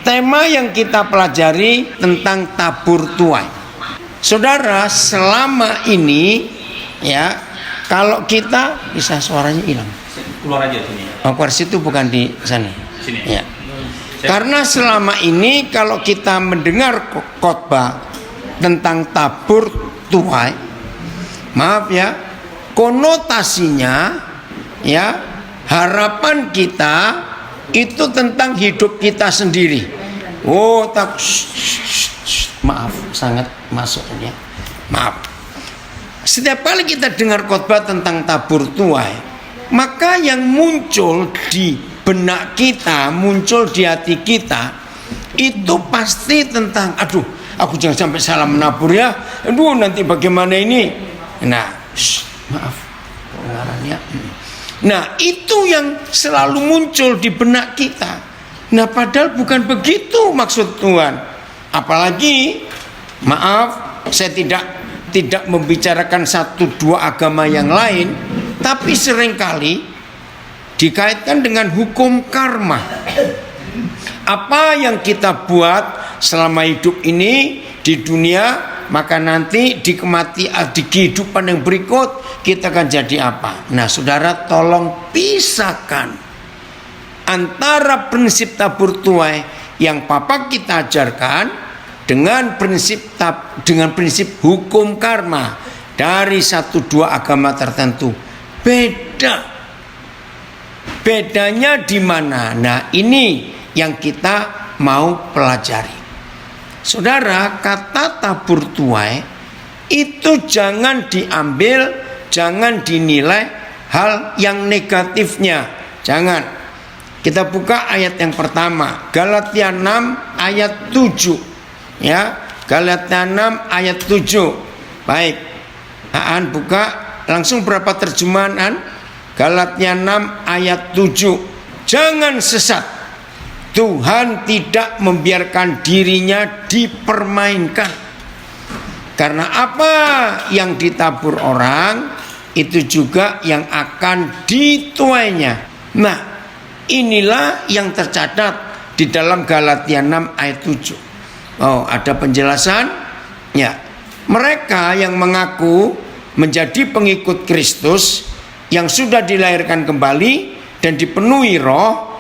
tema yang kita pelajari tentang tabur tuai. Saudara, selama ini ya, kalau kita bisa suaranya hilang. Keluar aja sini. Oh, keluar situ, bukan di sana. Sini. Ya. Karena selama ini kalau kita mendengar khotbah tentang tabur tuai, maaf ya, konotasinya ya, harapan kita itu tentang hidup kita sendiri. Oh, maaf, sangat masuk ya. Maaf. Setiap kali kita dengar khotbah tentang tabur tuai, maka yang muncul di benak kita, muncul di hati kita, itu pasti tentang, aduh, aku jangan sampai salah menabur ya. Aduh, nanti bagaimana ini? Nah, maaf, pengarangnya. Nah, itu yang selalu muncul di benak kita. Nah, padahal bukan begitu maksud Tuhan. Apalagi, maaf, saya tidak membicarakan satu dua agama yang lain, tapi seringkali dikaitkan dengan hukum karma. Apa yang kita buat selama hidup ini di dunia, maka nanti di kehidupan yang berikut kita akan jadi apa. Nah, saudara, tolong pisahkan antara prinsip tabur tuai yang Papa kita ajarkan dengan prinsip hukum karma dari satu dua agama tertentu. Bedanya di mana? Nah, ini yang kita mau pelajari. Saudara, kata tabur tuai itu jangan diambil, jangan dinilai hal yang negatifnya. Jangan. Kita buka ayat yang pertama, Galatia 6 ayat 7. Ya, Galatia 6 ayat 7. Baik. Aan buka langsung berapa terjemahan An? Galatia 6 ayat 7. Jangan sesat. Tuhan tidak membiarkan dirinya dipermainkan. Karena apa yang ditabur orang, itu juga yang akan dituainya. Nah, inilah yang tercatat di dalam Galatia 6 ayat 7. Oh, ada penjelasan? Ya. Mereka yang mengaku menjadi pengikut Kristus, yang sudah dilahirkan kembali dan dipenuhi roh,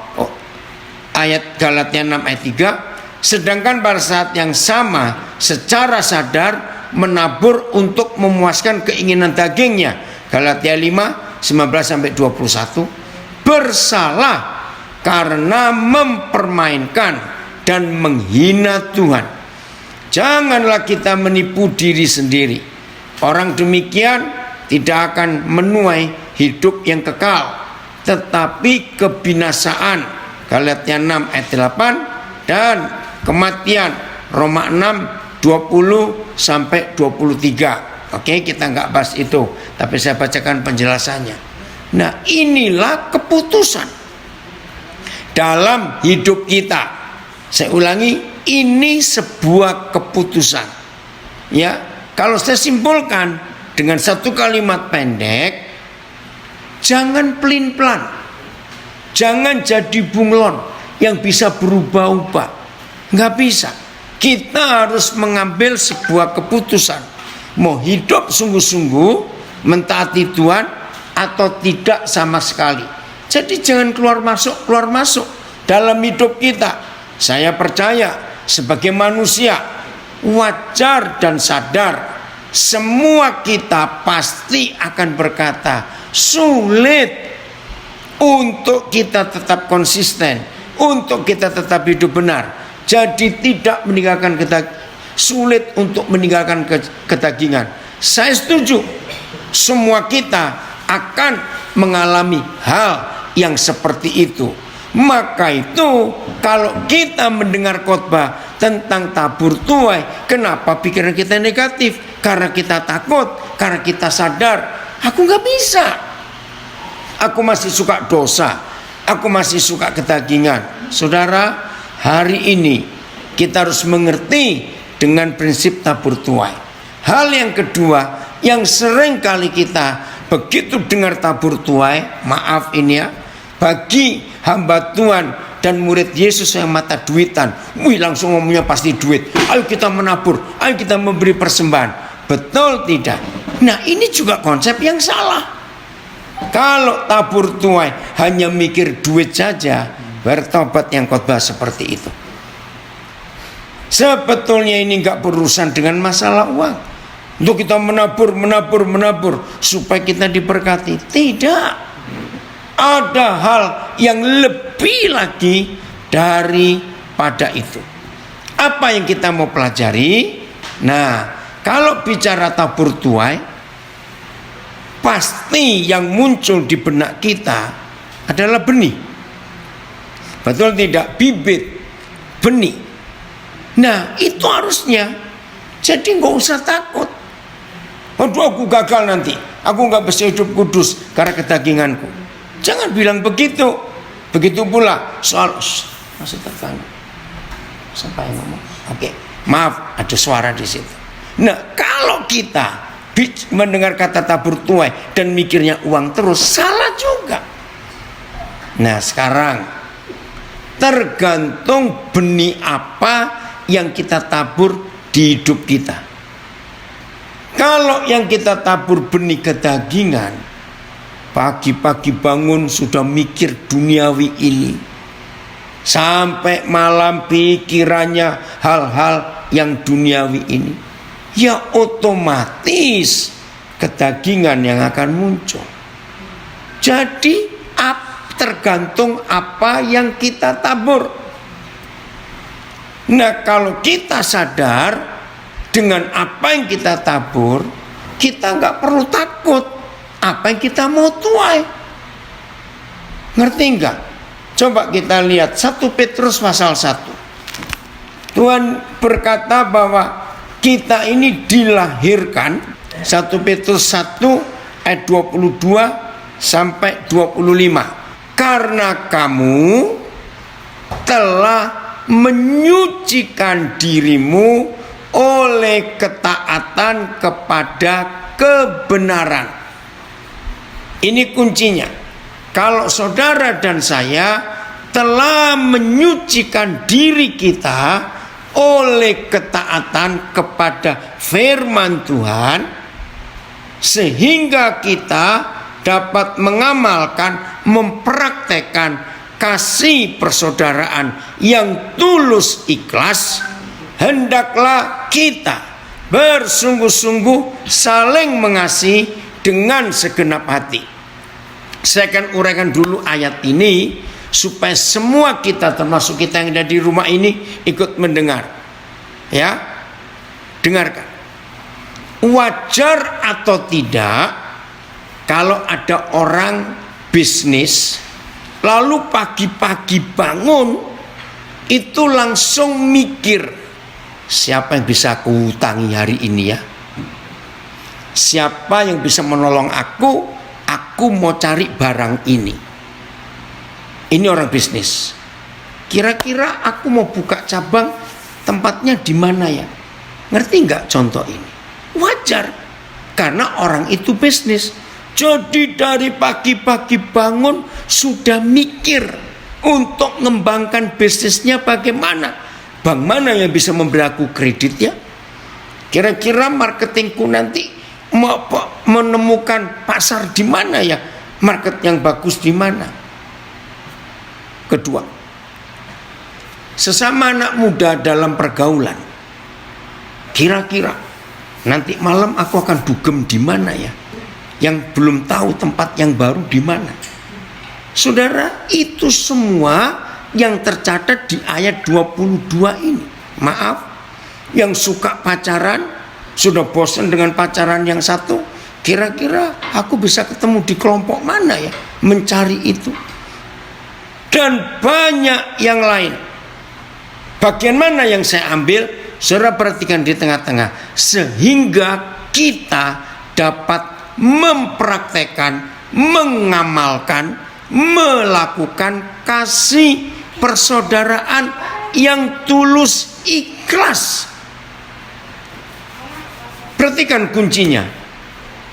ayat Galatia 6 ayat 3, sedangkan pada saat yang sama secara sadar menabur untuk memuaskan keinginan dagingnya, Galatia 5 19 sampai 21, bersalah karena mempermainkan dan menghina Tuhan. Janganlah kita menipu diri sendiri. Orang demikian tidak akan menuai hidup yang kekal, tetapi kebinasaan, Galatia 6 ayat 8, dan kematian, Roma 6 20 sampai 23. Oke, kita nggak bahas itu, tapi saya bacakan penjelasannya. Nah, inilah keputusan dalam hidup kita. Saya ulangi, ini sebuah keputusan. Ya, kalau saya simpulkan dengan satu kalimat pendek, jangan pelin-pelan. Jangan jadi bunglon yang bisa berubah-ubah. Nggak bisa. Kita harus mengambil sebuah keputusan. Mau hidup sungguh-sungguh, mentaati Tuhan, atau tidak sama sekali. Jadi jangan keluar masuk dalam hidup kita. Saya percaya sebagai manusia wajar dan sadar, semua kita pasti akan berkata, sulit untuk kita tetap konsisten, untuk kita tetap hidup benar. Jadi tidak meninggalkan sulit untuk meninggalkan kedagingan. Saya setuju, semua kita akan mengalami hal yang seperti itu. Maka itu kalau kita mendengar khotbah tentang tabur tuai, kenapa pikiran kita negatif? Karena kita takut, karena kita sadar, aku nggak bisa. Aku masih suka dosa, aku masih suka kedagingan. Saudara, hari ini kita harus mengerti dengan prinsip tabur tuai. Hal yang kedua, yang sering kali kita begitu dengar tabur tuai, maaf ini ya, bagi hamba Tuhan dan murid Yesus yang mata duitan, wih langsung ngomongnya pasti duit. Ayo kita menabur, ayo kita memberi persembahan. Betul tidak? Nah ini juga konsep yang salah. Kalau tabur tuai hanya mikir duit saja, bertobat yang khotbah seperti itu. Sebetulnya ini nggak berurusan dengan masalah uang. Untuk kita menabur supaya kita diberkati. Tidak. Ada hal yang lebih lagi daripada itu. Apa yang kita mau pelajari? Nah, kalau bicara tabur tuai, pasti yang muncul di benak kita adalah benih. Betul tidak? Bibit benih. Nah itu harusnya. Jadi nggak usah takut. Aduh aku gagal nanti, aku nggak bisa hidup kudus karena kedaginganku. Jangan bilang begitu. Begitu pula soal masih terganggu. Siapa yang ngomong? Oke, maaf ada suara di situ. Nah kalau kita mendengar kata tabur tuai dan mikirnya uang terus, salah juga. Nah sekarang tergantung benih apa yang kita tabur di hidup kita. Kalau yang kita tabur benih kedagingan, pagi-pagi bangun sudah mikir duniawi ini, sampai malam pikirannya hal-hal yang duniawi ini, ya otomatis kedagingan yang akan muncul. Jadi tergantung apa yang kita tabur. Nah kalau kita sadar dengan apa yang kita tabur, kita nggak perlu takut apa yang kita mau tuai. Ngerti nggak? Coba kita lihat 1 Petrus pasal 1. Tuhan berkata bahwa kita ini dilahirkan, 1 Petrus 1 ayat 22 sampai 25. Karena kamu telah menyucikan dirimu oleh ketaatan kepada kebenaran. Ini kuncinya. Kalau saudara dan saya telah menyucikan diri kita oleh ketaatan kepada firman Tuhan, sehingga kita dapat mengamalkan, mempraktekkan kasih persaudaraan yang tulus ikhlas, hendaklah kita bersungguh-sungguh saling mengasihi dengan segenap hati. Saya akan uraikan dulu ayat ini supaya semua kita, termasuk kita yang ada di rumah ini, ikut mendengar. Ya, dengarkan. Wajar atau tidak kalau ada orang bisnis lalu pagi-pagi bangun itu langsung mikir, siapa yang bisa aku utangi hari ini ya? Siapa yang bisa menolong aku? Aku mau cari barang ini. Ini orang bisnis. Kira-kira aku mau buka cabang, tempatnya di mana ya? Ngerti nggak contoh ini? Wajar, karena orang itu bisnis. Jadi dari pagi-pagi bangun sudah mikir untuk mengembangkan bisnisnya bagaimana. Bank mana yang bisa memberi aku kredit ya? Kira-kira marketingku nanti mau menemukan pasar di mana ya? Market yang bagus di mana? Kedua, sesama anak muda dalam pergaulan, kira-kira nanti malam aku akan dugem di mana ya? Yang belum tahu tempat yang baru di mana. Saudara, itu semua yang tercatat di ayat 22 ini. Maaf, yang suka pacaran, sudah bosan dengan pacaran yang satu, kira-kira aku bisa ketemu di kelompok mana ya? Mencari itu. Dan banyak yang lain. Bagian mana yang saya ambil? Saudara perhatikan di tengah-tengah. Sehingga kita dapat mempraktekkan, mengamalkan, melakukan kasih persaudaraan yang tulus ikhlas. Perhatikan kuncinya.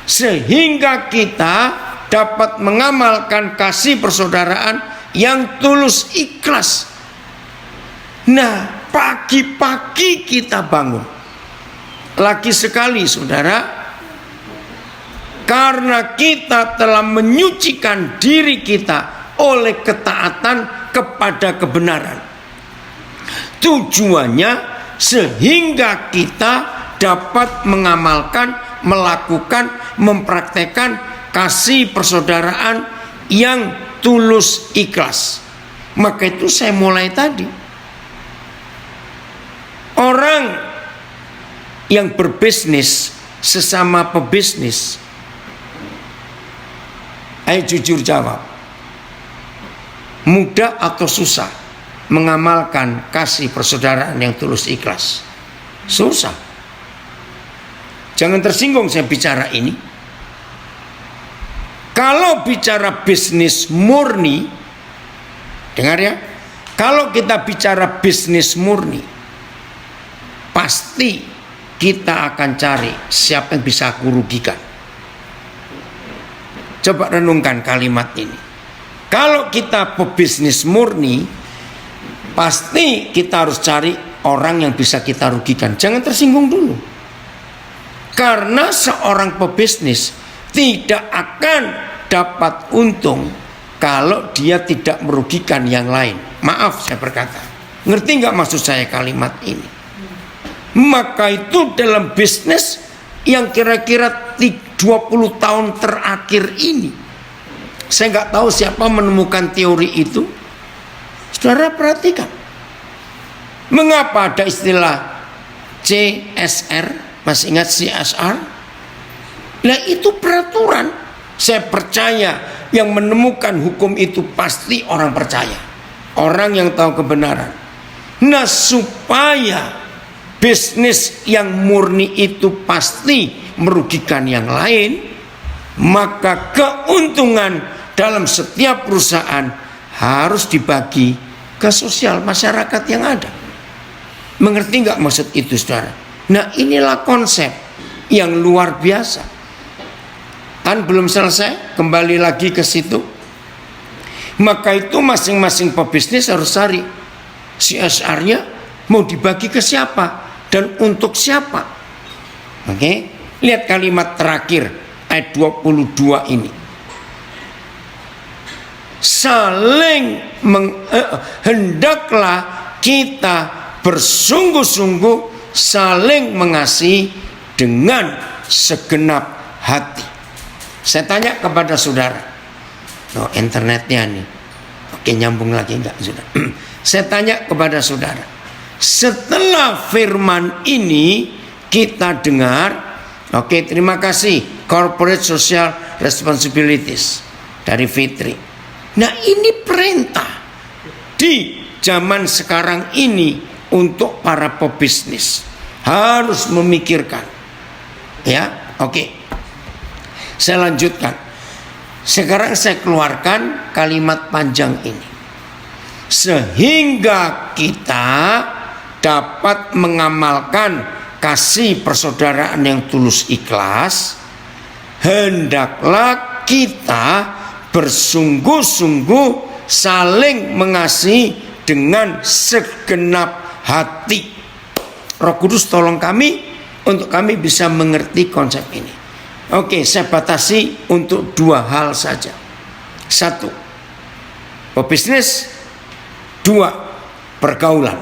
Sehingga kita dapat mengamalkan kasih persaudaraan yang tulus ikhlas. Nah, pagi-pagi kita bangun. Lagi sekali saudara, karena kita telah menyucikan diri kita oleh ketaatan kepada kebenaran. Tujuannya sehingga kita dapat mengamalkan, melakukan, mempraktekkan kasih persaudaraan yang tulus ikhlas. Maka itu saya mulai tadi. Orang yang berbisnis sesama pebisnis, ayo jujur jawab, mudah atau susah mengamalkan kasih persaudaraan yang tulus ikhlas? Susah. Jangan tersinggung saya bicara ini. Kalau bicara bisnis murni, dengar ya, kalau kita bicara bisnis murni, pasti kita akan cari siapa yang bisa aku rugikan. Coba renungkan kalimat ini. Kalau kita pebisnis murni, pasti kita harus cari orang yang bisa kita rugikan. Jangan tersinggung dulu. Karena seorang pebisnis tidak akan dapat untung kalau dia tidak merugikan yang lain. Maaf saya berkata. Ngerti nggak maksud saya kalimat ini? Maka itu dalam bisnis yang kira-kira 20 tahun terakhir ini, saya nggak tahu siapa menemukan teori itu. Saudara perhatikan, mengapa ada istilah CSR? Masih ingat CSR? Nah itu peraturan. Saya percaya yang menemukan hukum itu pasti orang percaya, orang yang tahu kebenaran. Nah supaya bisnis yang murni itu pasti merugikan yang lain, maka keuntungan dalam setiap perusahaan harus dibagi ke sosial masyarakat yang ada. Mengerti nggak maksud itu saudara? Nah inilah konsep yang luar biasa. Kan belum selesai, kembali lagi ke situ. Maka itu masing-masing pebisnis harus cari CSR-nya mau dibagi ke siapa dan untuk siapa. Oke, lihat kalimat terakhir ayat 22 ini. Hendaklah kita bersungguh-sungguh saling mengasihi dengan segenap hati. Saya tanya kepada saudara, internetnya nih, oke nyambung lagi enggak sudah? Saya tanya kepada saudara, setelah firman ini kita dengar, oke terima kasih, corporate social responsibilities dari Fitri. Nah ini perintah di zaman sekarang ini untuk para pebisnis harus memikirkan, ya oke. Saya lanjutkan. Sekarang saya keluarkan kalimat panjang ini. Sehingga kita dapat mengamalkan kasih persaudaraan yang tulus ikhlas, hendaklah kita bersungguh-sungguh saling mengasihi dengan segenap hati. Roh Kudus tolong kami untuk kami bisa mengerti konsep ini. Oke, saya batasi untuk dua hal saja. Satu, pebisnis. Dua, pergaulan.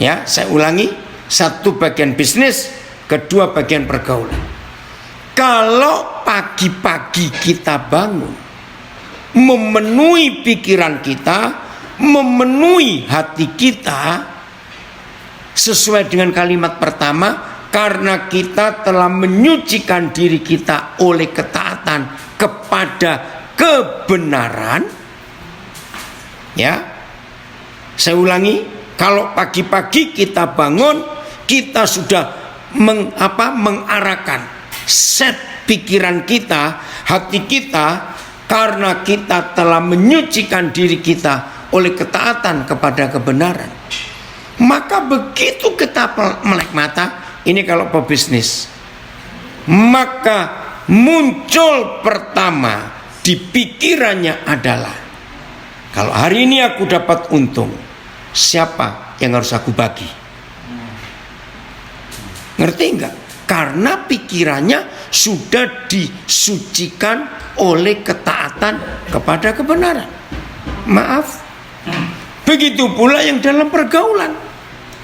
Ya, saya ulangi. Satu bagian bisnis, kedua bagian pergaulan. Kalau pagi-pagi kita bangun, memenuhi pikiran kita, memenuhi hati kita, sesuai dengan kalimat pertama, karena kita telah menyucikan diri kita oleh ketaatan kepada kebenaran. Ya, saya ulangi, kalau pagi-pagi kita bangun, kita sudah mengarahkan set pikiran kita, hati kita, karena kita telah menyucikan diri kita oleh ketaatan kepada kebenaran. Maka begitu kita melek mata, ini kalau pebisnis, maka muncul pertama di pikirannya adalah Kalau hari ini aku dapat untung, siapa yang harus aku bagi? Ngerti enggak? Karena pikirannya sudah disucikan oleh ketaatan kepada kebenaran. Maaf. Begitu pula yang dalam pergaulan.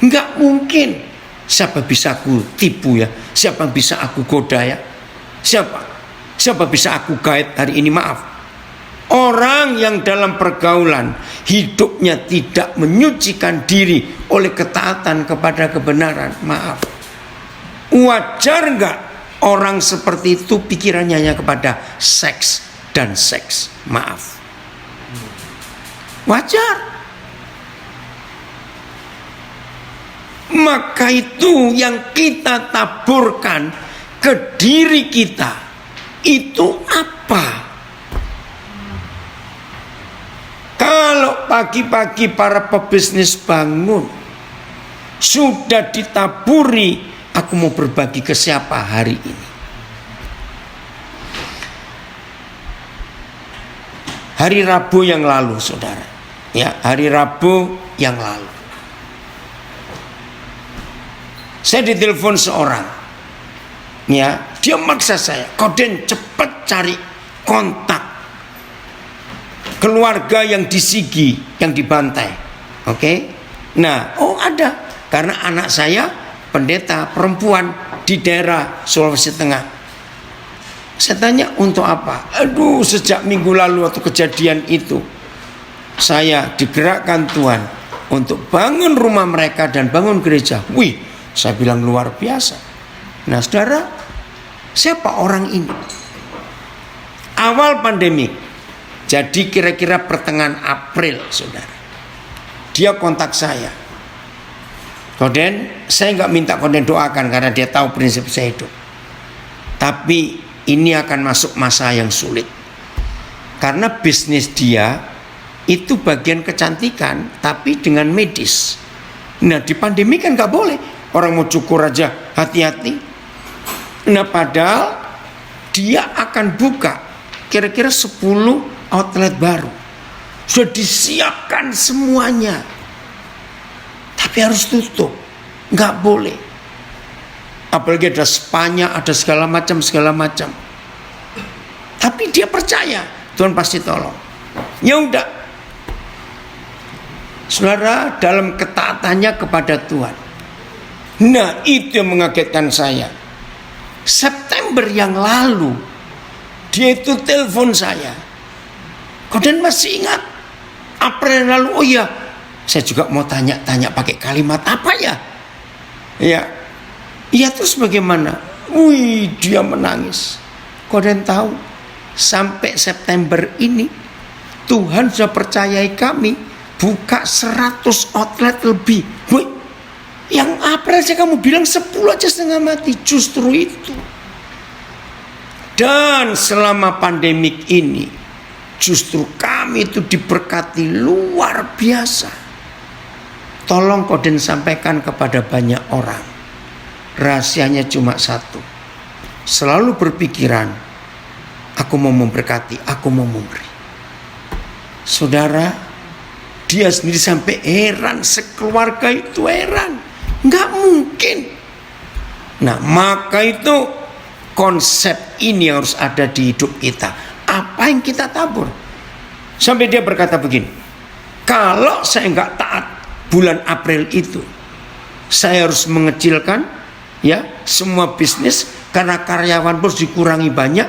Enggak mungkin. Siapa bisa aku tipu ya? Siapa bisa aku goda ya? Siapa bisa aku guide hari ini? Maaf. Orang yang dalam pergaulan hidupnya tidak menyucikan diri oleh ketaatan kepada kebenaran. Maaf. Wajar enggak orang seperti itu pikirannya hanya kepada seks dan seks? Maaf. Wajar. Maka itu yang kita taburkan ke diri kita itu apa? Kalau pagi-pagi para pebisnis bangun, sudah ditaburi, aku mau berbagi ke siapa hari ini? Hari Rabu yang lalu, saudara. Ya, hari Rabu yang lalu. Saya ditelepon seorang. Ya, dia maksa saya, Koden cepat cari kontak keluarga yang disigi, yang dibantai. Oke? Nah, ada. Karena anak saya pendeta perempuan di daerah Sulawesi Tengah. Saya tanya, untuk apa? Aduh, sejak minggu lalu waktu kejadian itu, saya digerakkan Tuhan untuk bangun rumah mereka dan bangun gereja. Wih, saya bilang luar biasa. Nah, saudara, siapa orang ini? Awal pandemi, jadi kira-kira pertengahan April, saudara, dia kontak saya. Koden, saya nggak minta Koden doakan karena dia tahu prinsip saya hidup. Tapi ini akan masuk masa yang sulit. Karena bisnis dia itu bagian kecantikan, tapi dengan medis. Nah, di pandemi kan nggak boleh. Orang mau cukur aja hati-hati. Nah, padahal dia akan buka kira-kira 10 outlet baru. Sudah disiapkan semuanya. Tapi harus tutup. Nggak boleh. Apalagi ada spanya, ada segala macam. Tapi dia percaya Tuhan pasti tolong. Ya udah. Saudara, dalam ketaatannya kepada Tuhan. Nah, itu yang mengagetkan saya. September yang lalu, dia itu telepon saya. Koden masih ingat April yang lalu? Oh iya, saya juga mau tanya-tanya pakai kalimat apa ya? Iya terus bagaimana? Wih, dia menangis. Koden tahu, sampai September ini Tuhan sudah percayai kami buka 100 outlet lebih. Wih, yang April saja kamu bilang 10 aja setengah mati. Justru itu. Dan selama pandemik ini, justru kami itu diberkati luar biasa. Tolong Koden sampaikan kepada banyak orang. Rahasianya cuma satu. Selalu berpikiran, aku mau memberkati, aku mau memberi. Saudara, dia sendiri sampai heran, sekeluarga itu heran. Nggak mungkin. Nah, maka itu konsep ini harus ada di hidup kita. Apa yang kita tabur? Sampai dia berkata begini, kalau saya nggak taat bulan April itu, saya harus mengecilkan semua bisnis karena karyawan bos dikurangi banyak.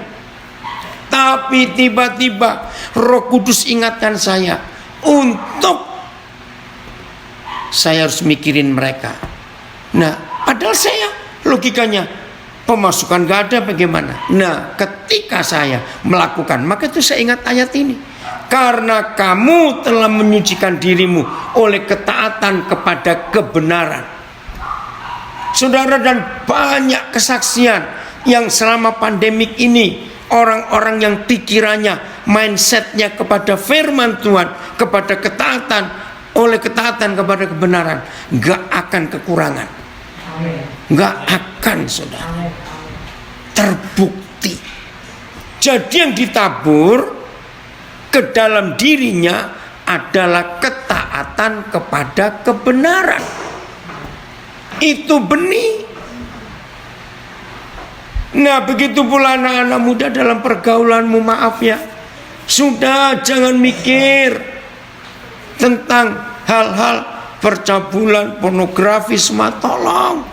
Tapi tiba-tiba Roh Kudus ingatkan saya untuk saya harus mikirin mereka. Nah, padahal saya logikanya pemasukan gak ada bagaimana. Nah, ketika saya melakukan, maka itu saya ingat ayat ini. Karena kamu telah menyucikan dirimu oleh ketaatan kepada kebenaran. Saudara, dan banyak kesaksian yang selama pandemik ini, orang-orang yang pikirannya, mindsetnya kepada firman Tuhan, kepada ketaatan, oleh ketaatan kepada kebenaran, gak akan kekurangan. Gak akan, saudara. Terbukti. Jadi yang ditabur ke dalam dirinya adalah ketaatan kepada kebenaran. Itu benih. Nah, begitu pula anak-anak muda dalam pergaulanmu, maaf ya, sudah jangan mikir tentang hal-hal percabulan, pornografi semua. Tolong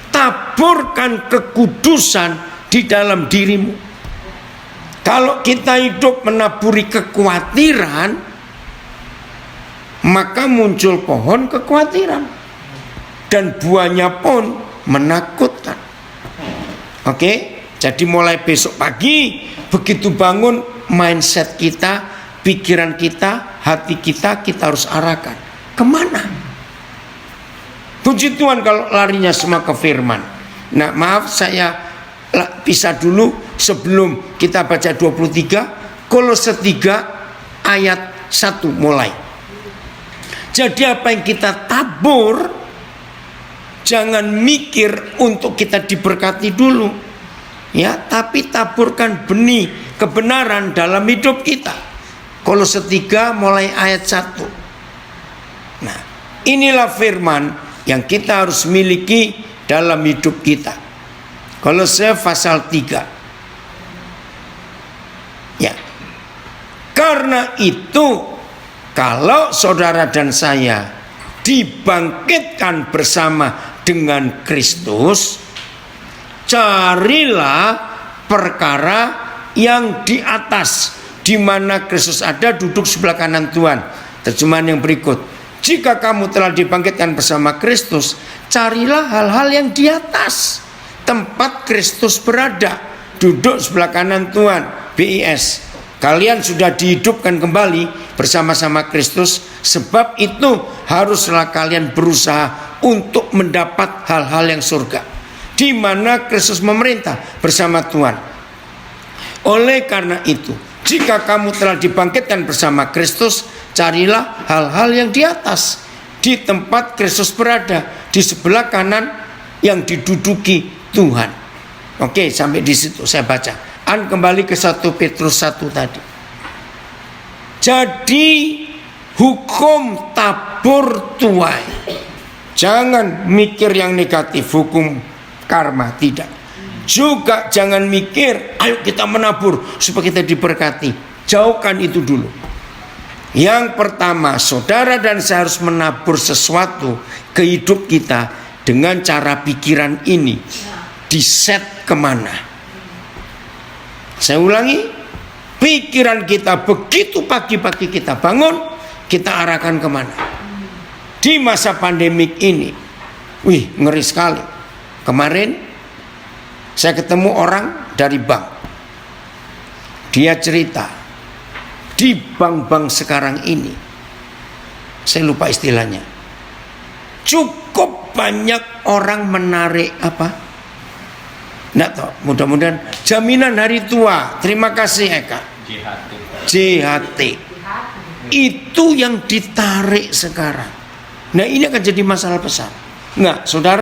taburkan kekudusan di dalam dirimu. Kalau kita hidup menaburi kekhawatiran, maka muncul pohon kekhawatiran dan buahnya pun menakutkan. Oke, jadi mulai besok pagi begitu bangun, mindset kita, pikiran kita, hati kita harus arahkan kemana? Puji Tuhan kalau larinya semua ke firman. Nah, maaf saya pisah dulu sebelum kita baca 23 Kolose 3 ayat 1 mulai. Jadi apa yang kita tabur, jangan mikir untuk kita diberkati dulu, ya, tapi taburkan benih kebenaran dalam hidup kita. Kolose 3 mulai ayat 1. Nah, inilah firman yang kita harus miliki dalam hidup kita. Kolose pasal 3. Ya. Karena itu, kalau saudara dan saya dibangkitkan bersama dengan Kristus, carilah perkara yang di atas, di mana Kristus ada duduk sebelah kanan Tuhan. Terjemahan yang berikut, jika kamu telah dibangkitkan bersama Kristus, carilah hal-hal yang di atas, tempat Kristus berada, duduk sebelah kanan Tuhan. BIS, kalian sudah dihidupkan kembali bersama-sama Kristus, sebab itu haruslah kalian berusaha untuk mendapat hal-hal yang surga, di mana Kristus memerintah bersama Tuhan. Oleh karena itu, jika kamu telah dibangkitkan bersama Kristus, carilah hal-hal yang di atas, di tempat Kristus berada, di sebelah kanan yang diduduki Tuhan. Oke, sampai di situ saya baca. Kembali ke 1 Petrus 1 tadi. Jadi hukum tabur tuai. Jangan mikir yang negatif, hukum karma, tidak. Juga jangan mikir ayo kita menabur supaya kita diberkati. Jauhkan itu dulu. Yang pertama, saudara dan saya harus menabur sesuatu ke hidup kita dengan cara pikiran ini. Diset kemana? Saya ulangi, pikiran kita begitu pagi-pagi kita bangun, kita arahkan kemana? Di masa pandemik ini, ngeri sekali. Kemarin saya ketemu orang dari bank. Dia cerita, di bank-bank sekarang ini, saya lupa istilahnya, cukup banyak orang menarik apa? Nggak tahu, mudah-mudahan jaminan hari tua. Terima kasih Eka. JHT. Itu yang ditarik sekarang. Nah, ini akan jadi masalah besar. Nah, saudara,